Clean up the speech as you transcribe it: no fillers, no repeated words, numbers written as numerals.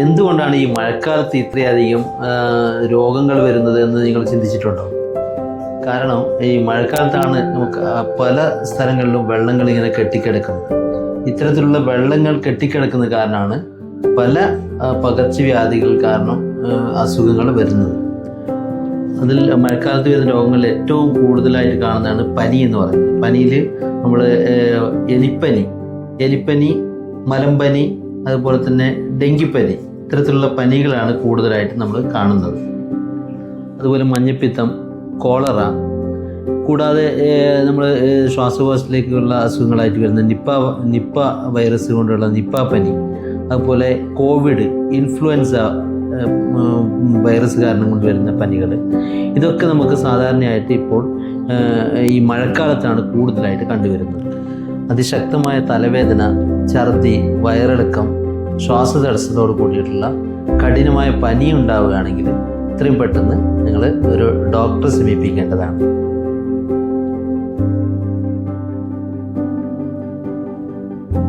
എന്തുകൊണ്ടാണ് ഈ മഴക്കാലത്ത് ഇത്രയധികം രോഗങ്ങൾ വരുന്നത് എന്ന് നിങ്ങൾ ചിന്തിച്ചിട്ടുണ്ടോ? കാരണം ഈ മഴക്കാലത്താണ് നമുക്ക് പല സ്ഥലങ്ങളിലും വെള്ളങ്ങൾ ഇങ്ങനെ കെട്ടിക്കിടക്കുന്നത്. ഇത്തരത്തിലുള്ള വെള്ളങ്ങൾ കെട്ടിക്കിടക്കുന്ന കാരണമാണ് പല പകർച്ചവ്യാധികൾ കാരണം അസുഖങ്ങൾ വരുന്നത്. അതിൽ മഴക്കാലത്ത് വരുന്ന രോഗങ്ങളിൽ ഏറ്റവും കൂടുതലായിട്ട് കാണുന്നതാണ് പനി എന്ന് പറയുന്നത്. പനിയിൽ നമ്മൾ എലിപ്പനി, മലമ്പനി, അതുപോലെ തന്നെ ഡെങ്കിപ്പനി, ഇത്തരത്തിലുള്ള പനികളാണ് കൂടുതലായിട്ട് നമ്മൾ കാണുന്നത്. അതുപോലെ മഞ്ഞപ്പിത്തം, കോളറ, കൂടാതെ നമ്മൾ ശ്വാസകോശത്തിലേക്കുള്ള അസുഖങ്ങളായിട്ട് വരുന്ന നിപ്പ വൈറസ് കൊണ്ടുള്ള നിപ്പ പനി, അതുപോലെ കോവിഡ്, ഇൻഫ്ലുവൻസ വൈറസ് കാരണം കൊണ്ടുവരുന്ന പനികൾ, ഇതൊക്കെ നമുക്ക് സാധാരണയായിട്ട് ഇപ്പോൾ ഈ മഴക്കാലത്താണ് കൂടുതലായിട്ട് കണ്ടുവരുന്നത്. അതിശക്തമായ തലവേദന, ഛർദി, വയറിളക്കം, ശ്വാസതടസ്സത്തോട് കൂടിയിട്ടുള്ള കഠിനമായ പനി ഉണ്ടാവുകയാണെങ്കിൽ എത്രയും പെട്ടെന്ന് നിങ്ങൾ ഒരു ഡോക്ടറെ സമീപിക്കേണ്ടതാണ്.